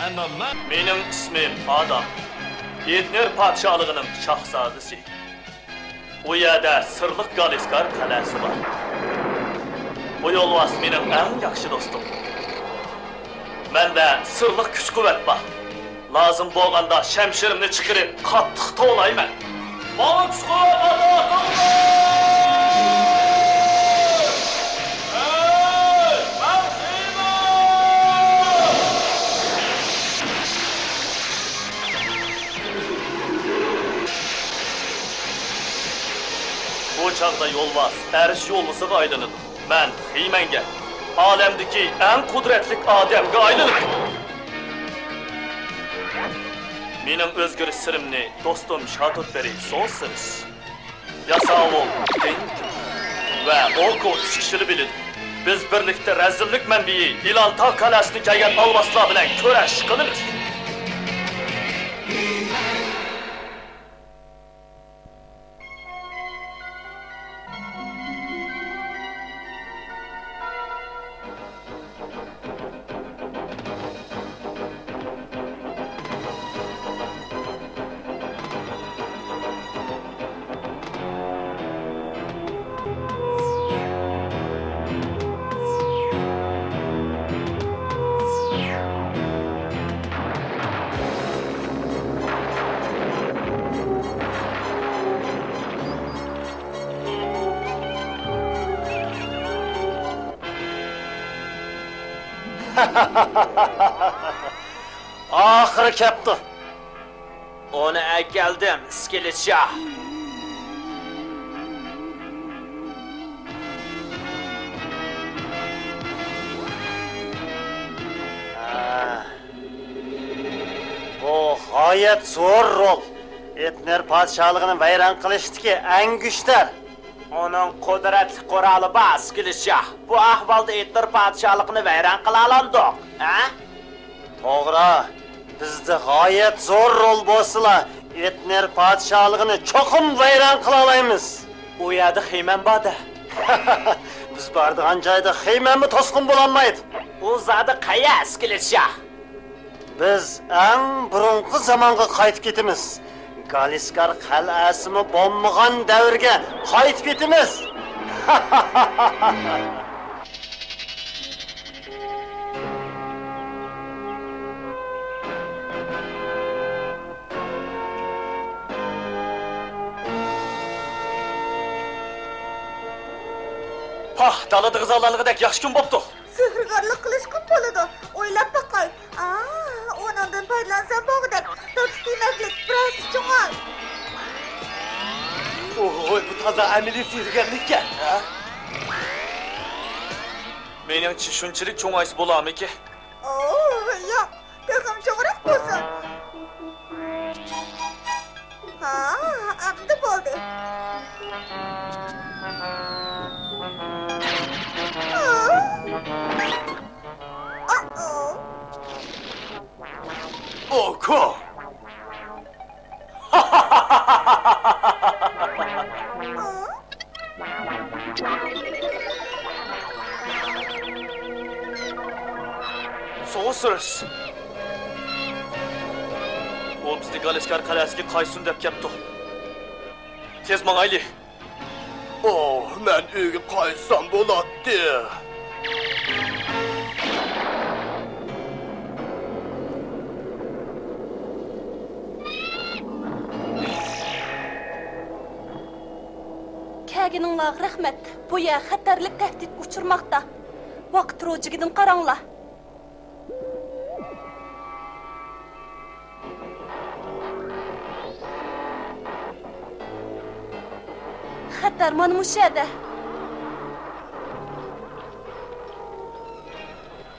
Mening ismim Adam. Etner padşalığının şahzadesi. Bu yerda sırlıq Galiskar qalasi var. Bu yolvas mening eng yaxshi dostum. Menda sırlıq kuch-quvvat bor. Lazım bo'lganda shamshirimni chiqirib qattiq tovlayman. Bana kuch-quvvat ato Bu çağda yolvas, erish yo'llisiga aylanadi. Men Hiymanga, olamdagi eng qudratli odamga aylandim. Mening o'zgarish sirimni do'stim Shatutberi so'zsiz. Yasavul, Dink va Oko ishkishini biladi. Biz birlikda razillik manbai Ilantog qalasini kelgan olvaslar bilan kurash qilamiz. Ahırı kepti. Onu geldim, İskilitşah. Bu gayet zor rol. Etner padşalığını vayron qilishdagi eng güçler. Onun qudratli quroli bor, İskilitşah. Bu ahvolda Etner padşalığını vayron qila oldik, ha? To'g'ri, bizda g'oyat zo'r rol bo'lsa, Etner padşalığını cho'qim vayron qila olamiz. U yerda Xiyman borda. Biz bordigan joyda Xiymanmi to'sqin bo'lolmaydi. U zodi qaya, İskilitşah? Biz eng burunqi zamonga qaytib ketamiz. Galiskar qal'asimi bo'lmagan davrga qaytib ketamiz. Pah, dalada qizalarligidek yaxshi kun bo'pti. Sehrgarlik qilish kun bo'ladi. O'ylab boqay. Ondan foydalansam bo'g'dak. To'xtimaklik biroz cho'ng'al. Oy, bu toza amaliy sehrgarlikka, ha? Meningcha shunchalik cho'ng'aysa bo'larmiki? Yo'q, tag'im cho'g'roq bo'lsin. Endi bo'ldi. Oko! So'siz. O bizni Galiskar qalasiga qaysun deb kelibdi. Tez mangayli. Men uyga qaysam bo'ladi. Kagininglar rahmat. Bu yer xatarlik tahdid uchirmoqda. Vaqt rojigidan qaranglar. Xatar mana shu yerda.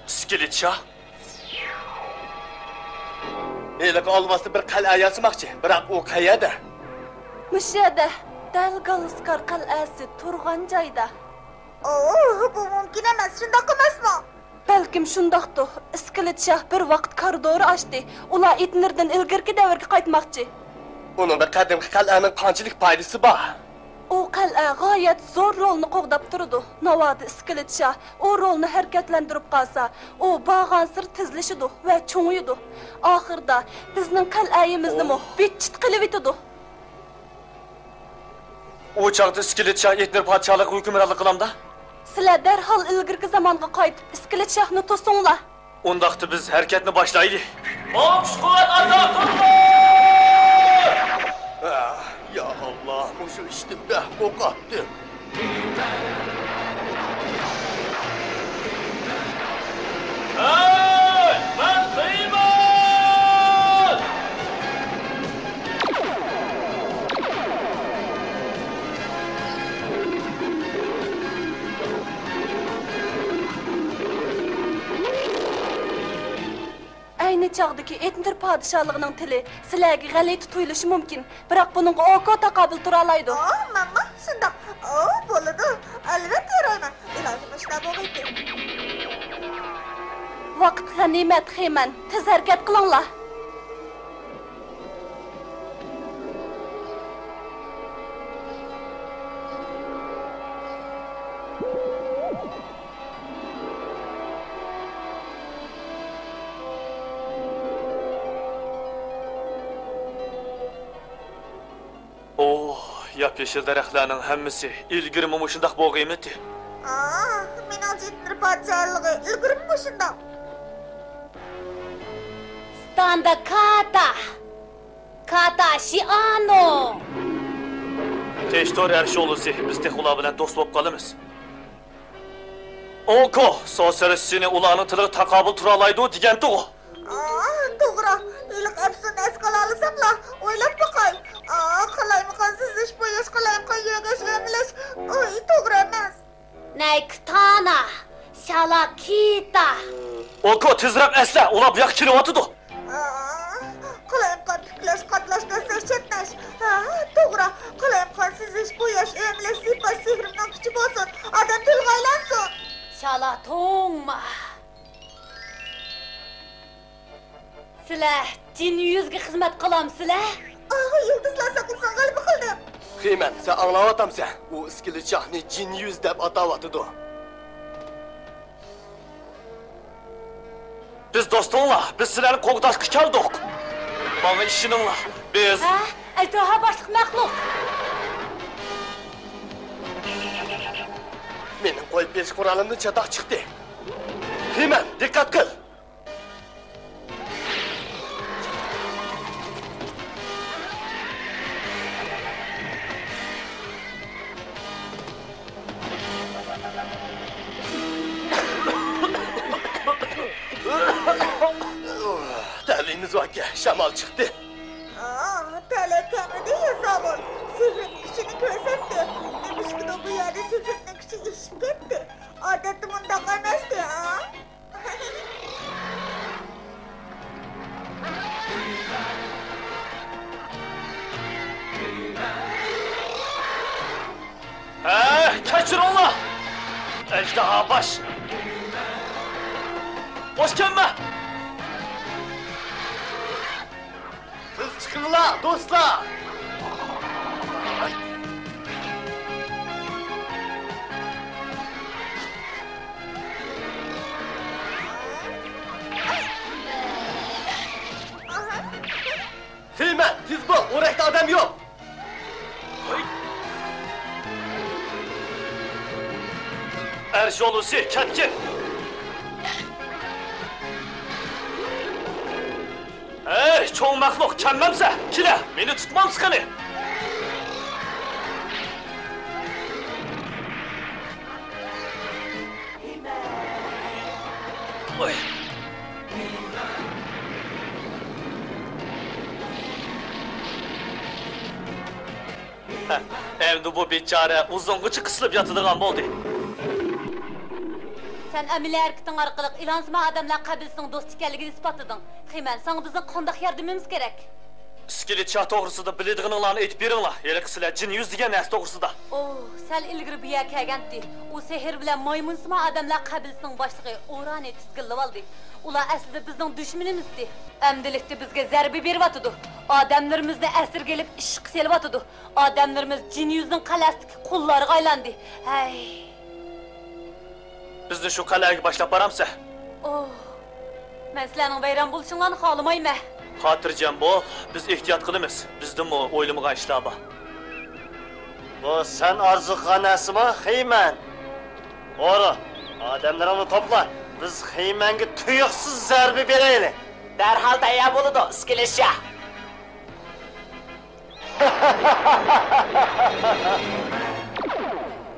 İskilitşah. Elak olmasın bir qal'a yasamoqchi, biroq u qayerda? Shu yerda. Dal Galiskar qal'asi turgan joyda. Bu mumkin emas, shundoq emasmi? Balkim shundoqdir. İskilitşah bir vaqt koridor ochdi. Ular Etnerdan ilgirki davrga qaytmoqchi. Uning qadimgi qal'aning qanchalik foydasi bor? O qal'a g'oyat zo'r rolni qo'g'dab turdi. Navoda Iskilit Shah o rolni harakatlantirib qalsa, o bag'ansir tizlishidi va cho'nguydi. Oxirda bizning qal'ayimizni bitchit qilib etdi. O chaqda Iskilit Shah Etner podshohlik hukmronlik qilamda? Sizlar darhol ilgirki zamonga qaytib Iskilit Shahni to'singlar. Undaqda biz harakatni boshlaylik. Kuch-quvvat ato qildi! Ya Allah, mushu ishtimda qo'rqatdi. Hey, men qiyman! Ayni chog'dagi Etner podshohligining tili sizlarga g'alati tuyulishi mumkin, biroq buningga oko taqobil tura oladi. Mama, shundoq. Bo'ladi. Albatta yarayman. Ilohim shunaqa bo'lmaydi. Vaqt g'animat Xeyman, tez harakat qilinglar. Yap-yeşil daraxtlarning hammasi ilgari shundoq bo'lgan-edi. Men Etner podshohligi ilgirmi shundoq? Standa Kata Shiano. Teştor Erşoğlu'si biz tek ular bilan do'st bo'lib qolamiz. Oko, so'sarasini ularning tili taqobil tura oladi degan-ku. To'g'ri. Iliq afsona qila olsamlar, o'ylab boqay. Qalaymiqan siz ish bo'yish qalaymiqan yagash emlash. To'g'ri emas. Naktana Shalakita. Oko, tezroq asla, ular bu yoqqa kelyapti. Qalaymiqan tiklash, qatlashda chetnash. To'g'ri. Qalaymiqan siz ish bo'yish emlash sifat sehrimdan kuchi bo'lsin. Odam tilga aylansin. Shalatongma. Sizlar jin yuzga xizmat qilamsizlar? Yulduzlar saqilsan g'alaba qildim. Xeyman, sen anglayapsan? U Iskilit Shahni jin yuz deb atayotdi. Biz do'stinglar, biz sizlarni qo'g'dashga keldik. Mana ishinglar. Biz Ajdaho boshliq maxluq. Mening qo'yib berish quralimni chatoq chiqdi. Xeyman, diqqat qil. Talimiz vakti shamol chiqdi. Talakamida yasabol. Sehrin kuchini ko'rsatdi. Nemishkida bu yerda sehrning kuchi ishib ketdi. Odatim undaq emasdi, kaçırınlar! Ejderha baş! Boş gelme! Siz chiqinglar, do'stlar. Xeyman, tez bo'l, o'rakda odam yo'q. Erşoğlu'si, ketkin! Çoğun məxluq, kəlməmsə, kilə, meni tutmam sıxını! Oy! Endi bu bechara uzunğuchi qisilib yotadigan bo'ldi. Sen amaliy harakating orqali ilansma odamlar qabilasining do'st ekanligini isbotlading. Xeyman, sana bizning qanday yordamimiz kerak? iskeletcha to'g'risida biladiganinglarni aytib beringlar. Ya'ni sizlar jin yuz degan narsa to'g'risida. Sal ilgiri bu yer kelgandi. O seher bilan maymunsima odamlar qabilasining boshlig'i O'rani tizgillab oldi. Ular aslida bizning dushmanimizdi. Amdilikda bizga zarba beryotdi. Odamlarimizni asir kelib ishq selyotdi. Odamlarimiz jin yuzning qal'asidagi qullariga aylandi. Hay. Bizni shu qal'aga boshlab boramsa. Men sizlarning bayram bo'lishinglarni xohlamayman. Xotirjam bo'l, biz ehtiyot qilamiz. Bizning o'ylamagan ishlar bor. Bu sen arzu qilganasimi, Xeyman? O'ri, odamlarni topla. Biz Xeymanga tuyuqsiz zarba beraylik. Darhol tayyor bo'ladi, iskilishcha.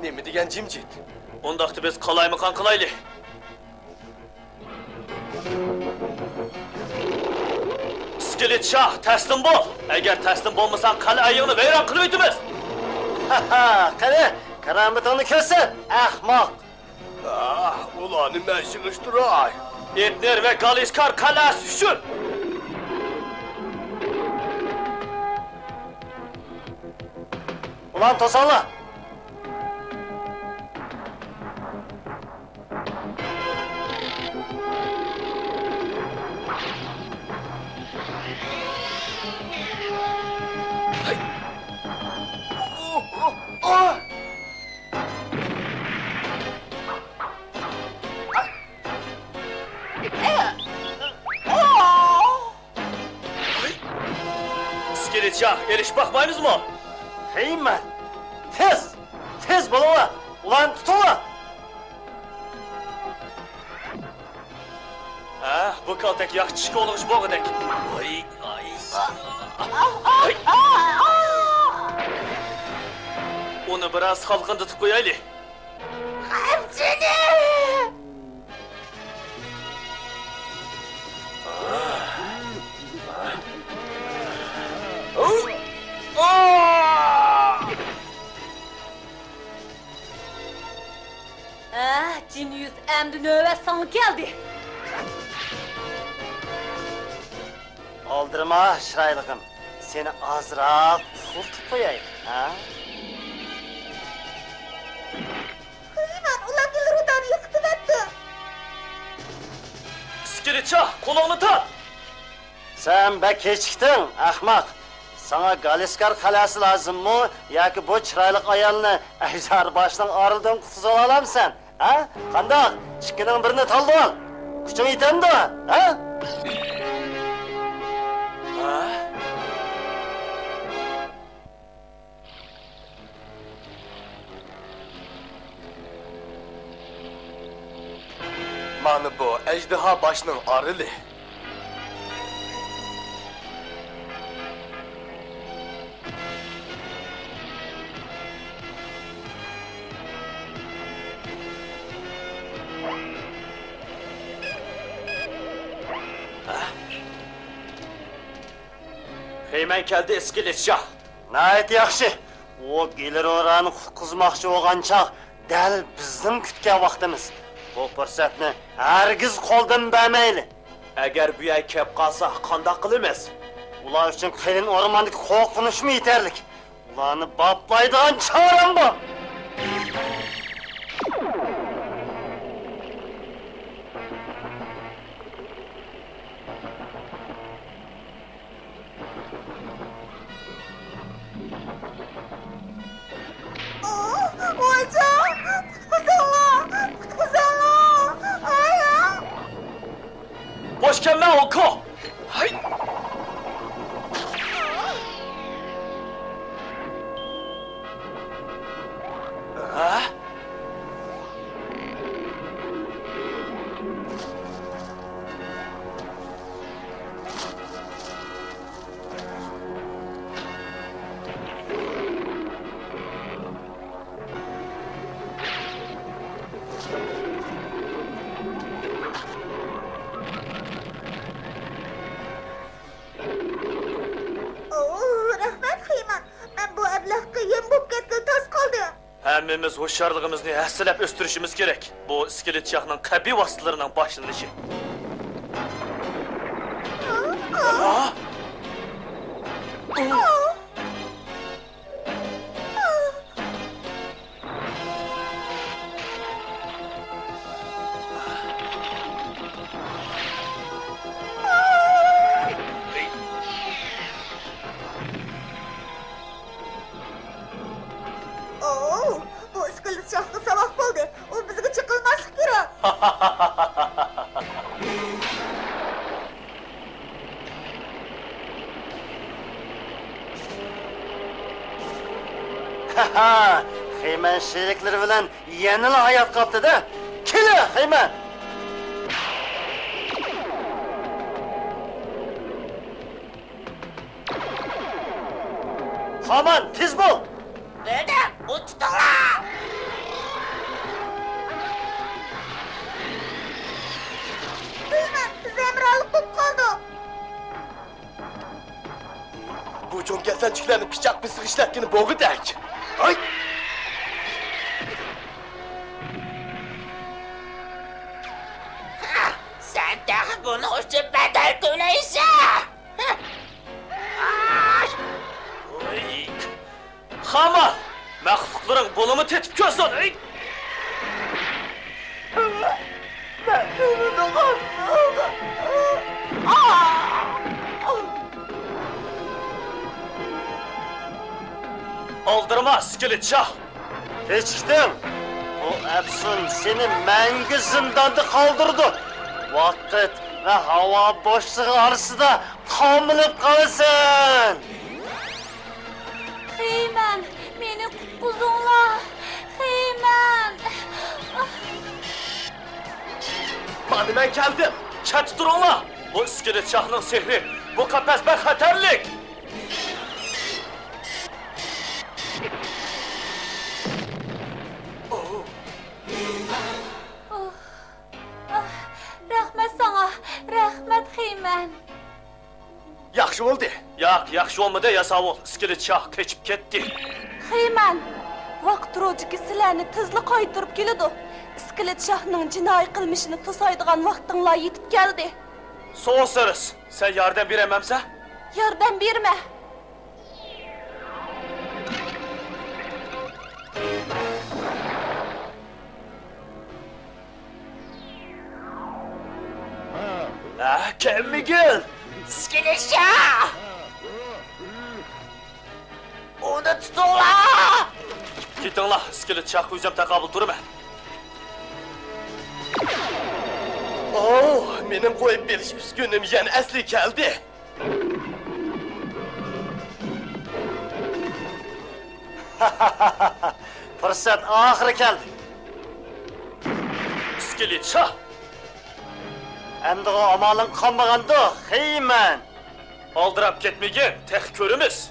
Nima degan jimjit? Undaqda biz qalaymiqan qilaylik. İskeletcha, taslim bo'l. Agar taslim bo'lmasang, qal'ayingni vayron qilib o'tamiz. Qani, karomatingni ko'rsat, ahmoq. Ularni men yig'ishtiray. Etner ve Galiskar qal'asi uchun. Ulan to'sonlar. İskeletcha, eriş bakmayınız mı? Xeyman, tez bo'linglar. Ulan tutinglar. Bu kaltak yaxshi chiqib olg'ish bo'g'idek. Uni biroz xalqindatib qo'yaylik. Jin yuz endi navbat sana keldi. Oldirma, shiraylig'im. Seni ozroq tutib qo'yay, ha? Xeyman, ularga rudani yiqitibdi. İskeletcha, qo'lingni tut. Sen bek kechikding, ahmoq. Sana Galiskar qal'asi lozimmi yoki bu chiroyli ayolni ajdar boshdan orildan qutqaza olamsan? Ha? Qandoq? Ikkining birini tanlab ol. Kuching yetadi, ha? Mana bu ejderha başının arılı. Xeyman keldi, iskeletcha. Nayet yaxshi. O gelir orani qutqizmoqchi bo'lgan chaq dal bizning kutgan vaqtimiz. Bu fursatni hargiz qo'ldan bermayli. Agar bu yer kelib qolsa, qanday qilamiz? Ular uchun qiyin o'rmondagi qo'rqinishmi yetarlik? Ularni boplaydigan choram bor. Boş gelme Olko! Hay! Ha? Hammamiz hoşarlığımızı həssilab östürüşümüz gerek. Bu iskelet yağının kabi vasıtlarının başlanışı. Oo, bu iskilit şahlı sabah oldu. O bizga çıkılması kerak. Haha, Heyman şerikleri bilan yanıla hayat kaptı-da. Keli Heyman. Haman tez bol. Heyman, zemralık bo'lib qoldi. Bu cho'nkasanchiklarni pichoq pisir ishlatgani bo'g'idak. Ay! Sen daha bunu için bedel tölaysan. Haman! Məxluqların bulumu tetib gözün. Ey! Aldırma iskeletçah. Keçtin. Bu Efsun seni мәңгі zindanda kaldırdı. Vakit ve hava boşluğu arasında kamılıp kalırsın. Heyman, meni qutquzinglar. Heyman. Mana men keldim. Çat durunla. Bu iskeletçahның sehri. Bu qapaz bək xətərlik. Rahmat sana. Rahmat Heyman. Yaxshi bo'ldi. Yo'q, yaxshi olmadı yasab ol. Iskeletçah keçib ketdi. Heyman, vaqt rojiki sizlarni tezli qaytarib keladi. İskilet şahning jinoiy qilmishini to'saydigan vaqtinglar yetib keldi. Soğusarız. Sen yardım berememse? Yordam berma. Kemmigil. Skilişah! Onu tutunglar! Gitinla, iskeletçah üzem takabıl durma. Oo, mening qo'yib berish uskunim yana asli keldi. Fırsat ahiri keldi. İskeletçah. Endi o amalın qanmağandı, Heyman. Aldırap ketmegen, tek körümüz.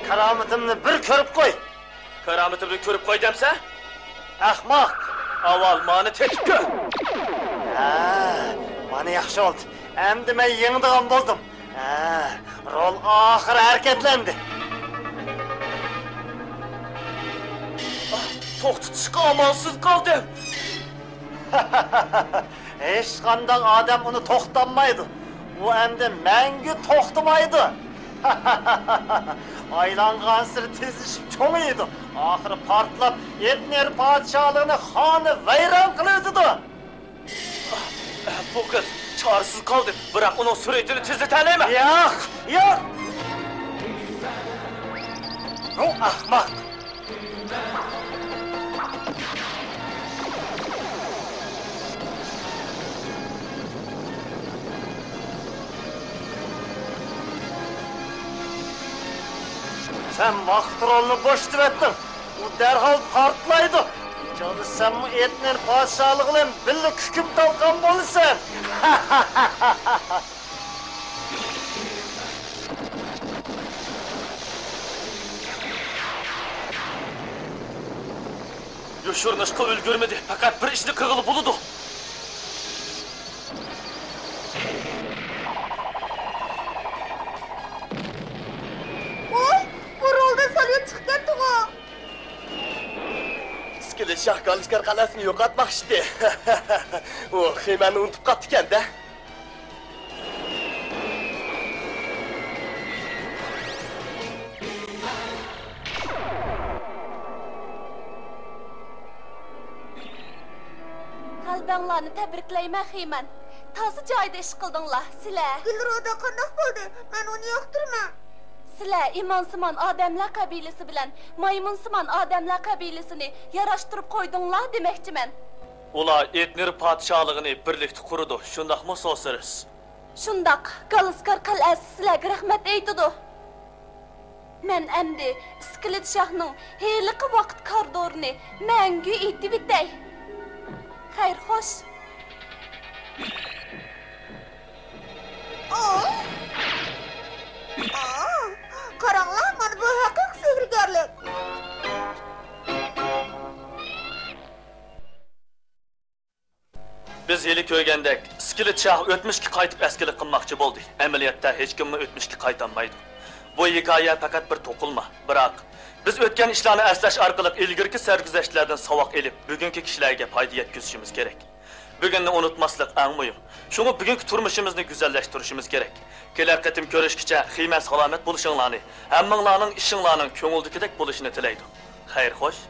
Karametimni bir körüp koy. Karametimni körüp koy demse? Ahmaq. Aval mani tetip kör. Ha, mana yaxshi oldu. Endi men yengdigan boldim. Ha, rol ahiri hareketlendi. To'xtatishga amansız kaldım. Hech qanday odam uni to'xtatmaydi. U endi mangu to'xtamaydi. Aylangan siri tezishib cho'ngiydi. Oxiri portlab Etner podshohligini xoni vayron qiladi. Bu kız çaresiz kaldı. Bırak onun süretini tezletelim. Yo'q, yo'q. O ahmoq. Sen vaqt rolini boş ettin. U derhal partlaydı. Çalışsam mı Etner podshohligini birga hukm talqon bo'lsan. Yoşurnışqa ulgurmadi. Fakat bir ishni qilib bo'ldi. Oy, bu roldan salya chiqib ketdi-ku. Iskeletshah Galiskar qal'asini yo'qotmoqchi. O Heymanni unutib qoldi ekan-da. Abanglarni tabriklayman xeyman. Toza joyda ish qildinglar, sizlar. Gülroda qandoq bo'ldi? Men uni yoqtirman. Sizlar imonsimon odamlar qabilasi bilan maymunsimon odamlar qabilasini yarashtirib qo'ydinglar demoqchiman. Ular Etner podshohligini birlikda qurdi, shundaqmi so'zsiz? Shundoq, Galaskar qal'asi sizlarga rahmat aytadi. Men endi Iskilit shohning heliqi vaqt kordorini mangu aytib bitay. Xayr, xo'sh. Qaranglar, mana bu haqiqiy sehrgarlik. Biz yeli ko'rgandek, Iskilit shoh o'tmishga qaytib eskilik qilmoqchi bo'ldi. Amaliyotda hech kimni o'tmishga qaytanmaydi. Bu hikoya faqat bir to'qilma. Biroq biz o'tgan ishlarni eslash orqali ilgirki sarguzashtlardan savoq elib, bugungi kishilarga foyda yetkazishimiz kerak. Bugunni unutmaslik eng muhim. Shuni bugungi turmushimizni go'zallashtirishimiz kerak. Kelar qatim ko'rishgacha xiymat salomat bo'lishinglarni, hammanglarning ishinglarning ko'ngildagidek bo'lishini tilaydi. Xayr, xo'sh.